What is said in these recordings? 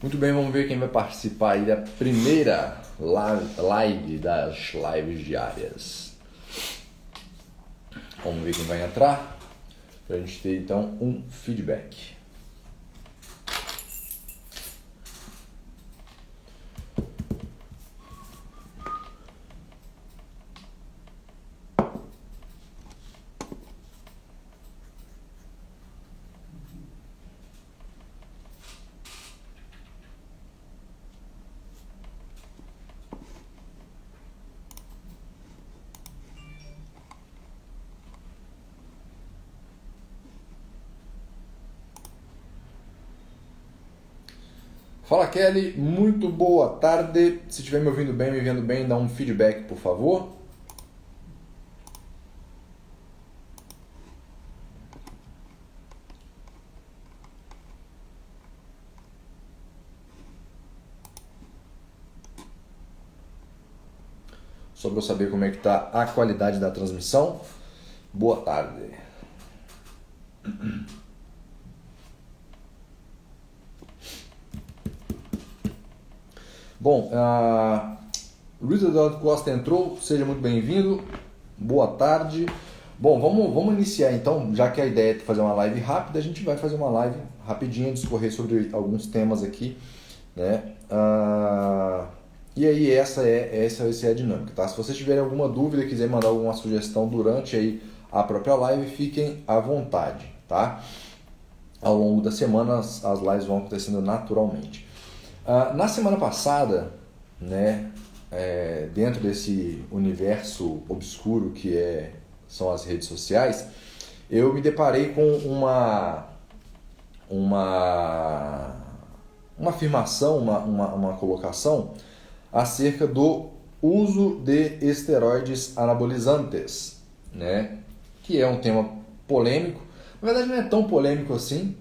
Muito bem, vamos ver quem vai participar aí da primeira live das lives diárias. Vamos ver quem vai entrar, para a gente ter então um feedback. Fala Kelly, muito boa tarde. Se estiver me ouvindo bem, me vendo bem, dá um feedback, por favor. Só para eu saber como é que está a qualidade da transmissão. Boa tarde. Bom, Rita Eduardo Costa entrou, seja muito bem-vindo, boa tarde. Bom, vamos iniciar então, já que a ideia é fazer uma live rápida, a gente vai fazer uma live rapidinha, discorrer sobre alguns temas aqui, né? E aí essa vai ser a dinâmica, tá? Se vocês tiverem alguma dúvida, quiserem mandar alguma sugestão durante aí a própria live, fiquem à vontade, tá? Ao longo da semana as lives vão acontecendo naturalmente. Na semana passada, né, dentro desse universo obscuro que são as redes sociais, eu me deparei com uma afirmação, uma colocação acerca do uso de esteroides anabolizantes, né, que é um tema polêmico. Na verdade não é tão polêmico assim,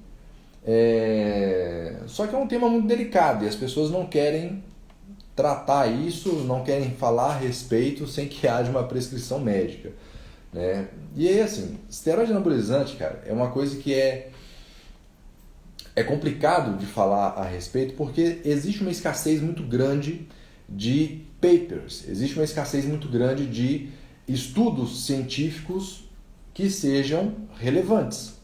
só que é um tema muito delicado e as pessoas não querem tratar isso, não querem falar a respeito sem que haja uma prescrição médica, né? E aí assim, esteroide anabolizante, cara, é uma coisa que é complicado de falar a respeito porque existe uma escassez muito grande de papers, existe uma escassez muito grande de estudos científicos que sejam relevantes.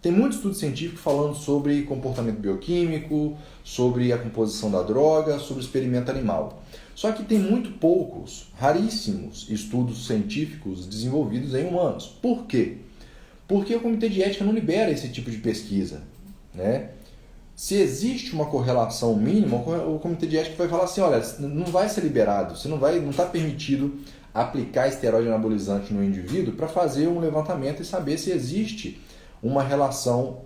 Tem muito estudo científico falando sobre comportamento bioquímico, sobre a composição da droga, sobre experimento animal. Só que tem muito poucos, raríssimos estudos científicos desenvolvidos em humanos. Por quê? Porque o Comitê de Ética não libera esse tipo de pesquisa, né? Se existe uma correlação mínima, o Comitê de Ética vai falar assim, olha, não vai ser liberado, não está permitido aplicar esteroide anabolizante no indivíduo para fazer um levantamento e saber se existe uma relação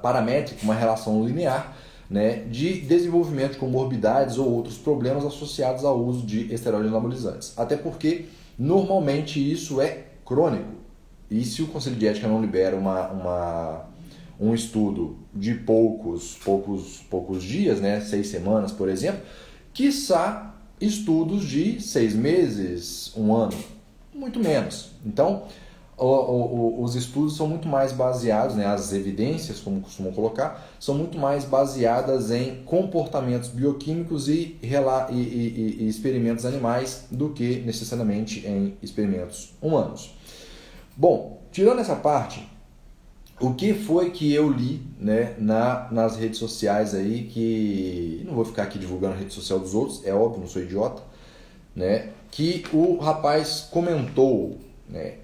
paramétrica, uma relação linear, né, de desenvolvimento de comorbidades ou outros problemas associados ao uso de esteroides anabolizantes. Até porque, normalmente, isso é crônico. E se o Conselho de Ética não libera um estudo de poucos dias, né, 6 semanas, por exemplo, quiçá estudos de 6 meses, 1 ano, muito menos. Então, os estudos são muito mais baseados, né, as evidências, como costumam colocar, são muito mais baseadas em comportamentos bioquímicos e experimentos animais do que necessariamente em experimentos humanos. Bom, tirando essa parte, o que foi que eu li, né, nas redes sociais aí, que não vou ficar aqui divulgando a rede social dos outros, é óbvio, não sou idiota, né, que o rapaz comentou, né.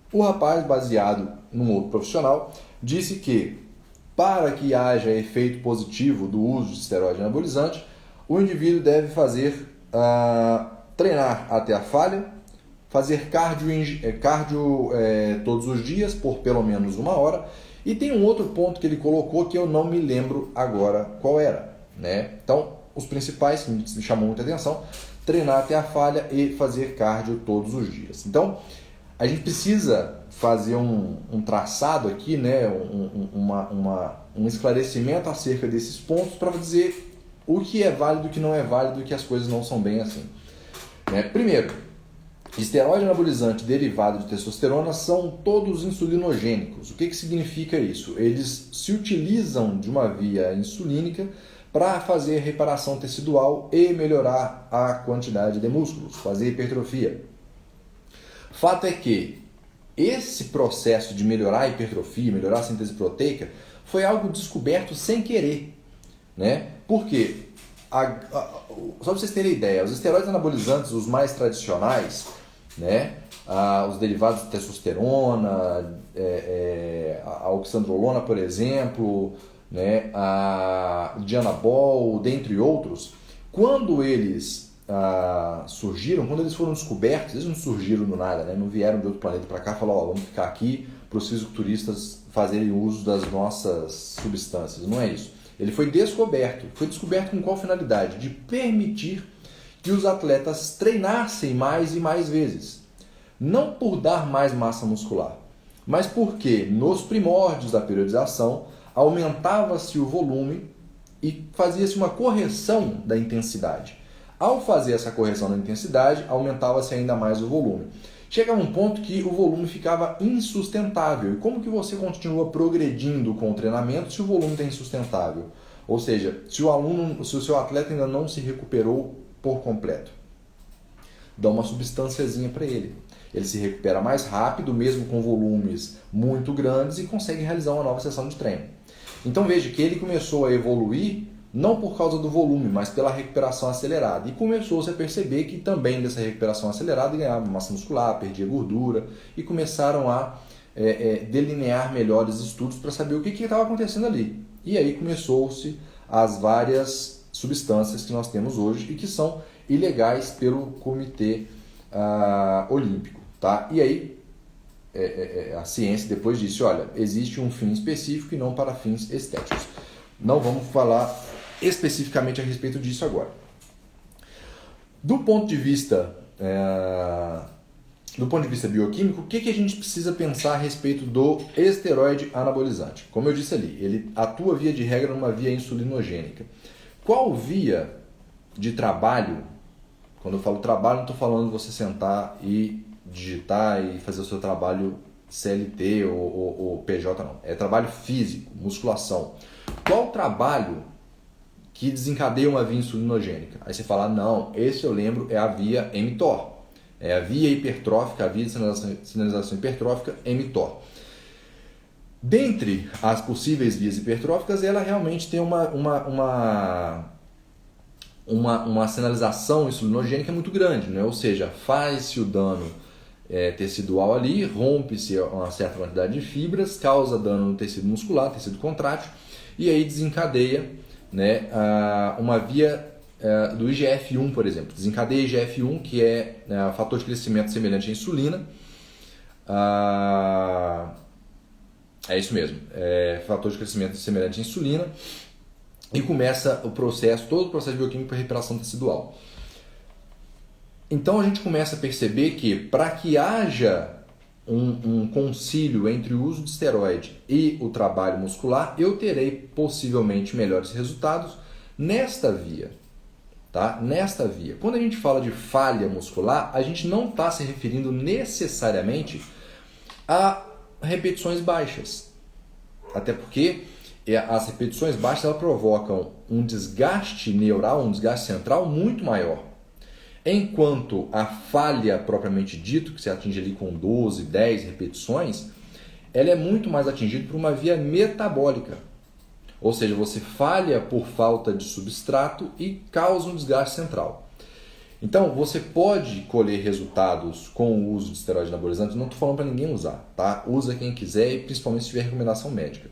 O rapaz, baseado num outro profissional, disse que para que haja efeito positivo do uso de esteroide anabolizante, o indivíduo deve treinar até a falha, fazer cardio todos os dias por pelo menos 1 hora, e tem um outro ponto que ele colocou que eu não me lembro agora qual era, né? Então, os principais que me chamam muita atenção, treinar até a falha e fazer cardio todos os dias. Então, a gente precisa fazer um traçado aqui, né, um esclarecimento acerca desses pontos para dizer o que é válido e o que não é válido e que as coisas não são bem assim. Primeiro, Esteroide anabolizante derivado de testosterona são todos insulinogênicos. O que significa isso? Eles se utilizam de uma via insulínica para fazer reparação tecidual e melhorar a quantidade de músculos, fazer hipertrofia. Fato é que esse processo de melhorar a hipertrofia, melhorar a síntese proteica, foi algo descoberto sem querer, né? Por quê? Só para vocês terem ideia, os esteroides anabolizantes, os mais tradicionais, né? Os derivados de testosterona, a oxandrolona, por exemplo, né? A dianabol, dentre outros, quando eles surgiram, quando eles foram descobertos, eles não surgiram do nada, né? Não vieram de outro planeta para cá e falaram, ó, vamos ficar aqui para os fisiculturistas fazerem uso das nossas substâncias. Não é isso. Ele foi descoberto. Foi descoberto com qual finalidade? De permitir que os atletas treinassem mais e mais vezes. Não por dar mais massa muscular, mas porque nos primórdios da periodização aumentava-se o volume e fazia-se uma correção da intensidade. Ao fazer essa correção da intensidade, aumentava-se ainda mais o volume. Chegava um ponto que o volume ficava insustentável. E como que você continua progredindo com o treinamento se o volume está insustentável? Ou seja, se o seu atleta ainda não se recuperou por completo. Dá uma substânciazinha para ele. Ele se recupera mais rápido, mesmo com volumes muito grandes, e consegue realizar uma nova sessão de treino. Então veja que ele começou a evoluir não por causa do volume, mas pela recuperação acelerada. E começou-se a perceber que também dessa recuperação acelerada ganhava massa muscular, perdia gordura, e começaram a delinear melhores estudos para saber o que estava acontecendo ali. E aí começou-se as várias substâncias que nós temos hoje e que são ilegais pelo Comitê Olímpico. Tá? E aí a ciência depois disse, olha, existe um fim específico e não para fins estéticos. Não vamos falar especificamente a respeito disso agora. Do ponto de vista bioquímico, o que a gente precisa pensar a respeito do esteroide anabolizante? Como eu disse ali, ele atua via de regra numa via insulinogênica. Qual via de trabalho? Quando eu falo trabalho, não estou falando de você sentar e digitar e fazer o seu trabalho CLT ou PJ, não. É trabalho físico, musculação. Qual trabalho que desencadeia uma via insulinogênica? Aí você fala, não, esse eu lembro é a via mTOR. É a via hipertrófica, a via de sinalização hipertrófica mTOR. Dentre as possíveis vias hipertróficas, ela realmente tem uma sinalização insulinogênica muito grande, né? Ou seja, faz-se o dano tecidual ali, rompe-se uma certa quantidade de fibras, causa dano no tecido muscular, tecido contrátil, e aí desencadeia, né, uma via do IGF-1, por exemplo. Desencadeia IGF-1, que é fator de crescimento semelhante à insulina. É isso mesmo, fator de crescimento semelhante à insulina, e começa todo o processo bioquímico para reparação tecidual. Então a gente começa a perceber que para que haja um concílio entre o uso de esteroide e o trabalho muscular, eu terei possivelmente melhores resultados nesta via. Tá? Nesta via. Quando a gente fala de falha muscular, a gente não está se referindo necessariamente a repetições baixas. Até porque as repetições baixas elas provocam um desgaste neural, um desgaste central muito maior. Enquanto a falha propriamente dito, que se atinge ali com 12, 10 repetições, ela é muito mais atingida por uma via metabólica. Ou seja, você falha por falta de substrato e causa um desgaste central. Então, você pode colher resultados com o uso de esteroide anabolizante, não estou falando para ninguém usar, tá? Usa quem quiser e principalmente se tiver recomendação médica.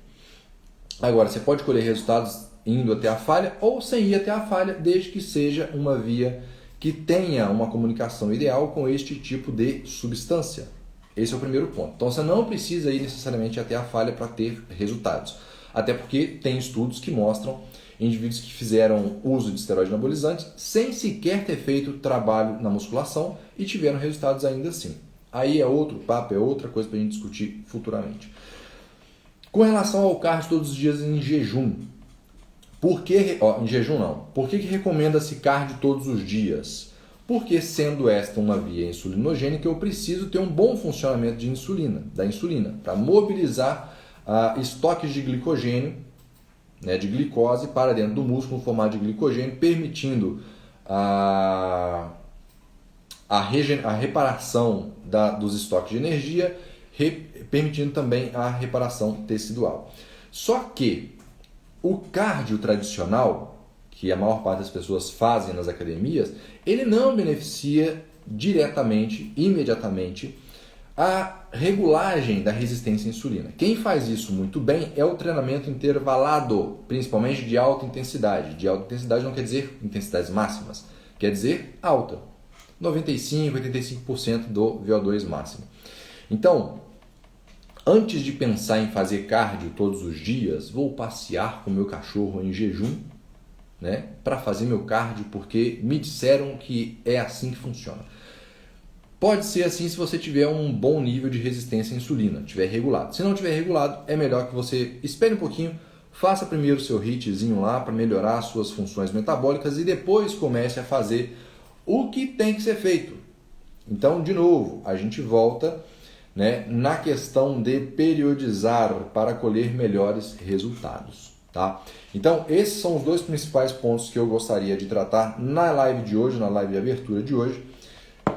Agora, você pode colher resultados indo até a falha ou sem ir até a falha, desde que seja uma via que tenha uma comunicação ideal com este tipo de substância. Esse é o primeiro ponto. Então, você não precisa ir necessariamente até a falha para ter resultados. Até porque tem estudos que mostram indivíduos que fizeram uso de esteroide anabolizante sem sequer ter feito trabalho na musculação e tiveram resultados ainda assim. Aí é outro papo, é outra coisa para a gente discutir futuramente. Com relação ao cardio todos os dias em jejum, em jejum não. Por que recomenda-se cardio todos os dias? Porque sendo esta uma via insulinogênica, eu preciso ter um bom funcionamento da insulina, para mobilizar estoques de glicogênio, né, de glicose para dentro do músculo no formato de glicogênio, permitindo a reparação dos estoques de energia, permitindo também a reparação tecidual. Só que o cardio tradicional, que a maior parte das pessoas fazem nas academias, ele não beneficia diretamente, imediatamente, a regulagem da resistência à insulina. Quem faz isso muito bem é o treinamento intervalado, principalmente de alta intensidade. De alta intensidade não quer dizer intensidades máximas, quer dizer alta. 95, 85% do VO2 máximo. Então, antes de pensar em fazer cardio todos os dias, vou passear com meu cachorro em jejum, né, para fazer meu cardio, porque me disseram que é assim que funciona. Pode ser assim se você tiver um bom nível de resistência à insulina, tiver regulado. Se não tiver regulado, é melhor que você espere um pouquinho, faça primeiro o seu HIITzinho lá para melhorar as suas funções metabólicas e depois comece a fazer o que tem que ser feito. Então, de novo, a gente volta, né, na questão de periodizar para colher melhores resultados. Tá? Então, esses são os dois principais pontos que eu gostaria de tratar na live de hoje, na live de abertura de hoje,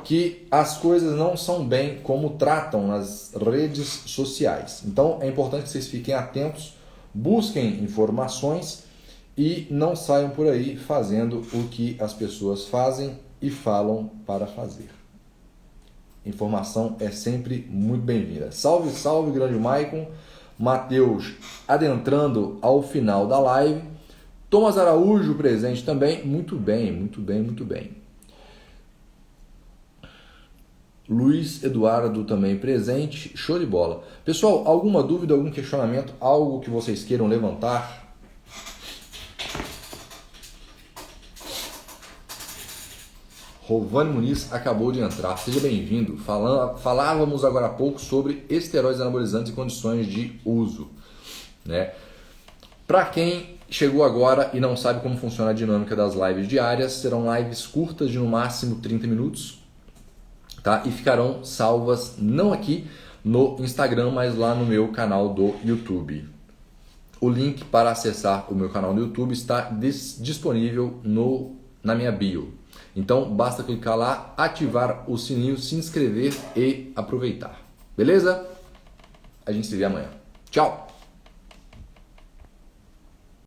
que as coisas não são bem como tratam nas redes sociais. Então, é importante que vocês fiquem atentos, busquem informações e não saiam por aí fazendo o que as pessoas fazem e falam para fazer. Informação é sempre muito bem-vinda. Salve, salve, grande Maicon. Matheus adentrando ao final da live. Thomas Araújo presente também. Muito bem, muito bem, muito bem. Luiz Eduardo também presente. Show de bola. Pessoal, alguma dúvida, algum questionamento, algo que vocês queiram levantar? Rovani Muniz acabou de entrar, seja bem-vindo. Falávamos agora há pouco sobre esteroides anabolizantes e condições de uso, né? Para quem chegou agora e não sabe como funciona a dinâmica das lives diárias, serão lives curtas de no máximo 30 minutos, tá? E ficarão salvas não aqui no Instagram, mas lá no meu canal do YouTube. O link para acessar o meu canal no YouTube está disponível na minha bio. Então, basta clicar lá, ativar o sininho, se inscrever e aproveitar. Beleza? A gente se vê amanhã. Tchau!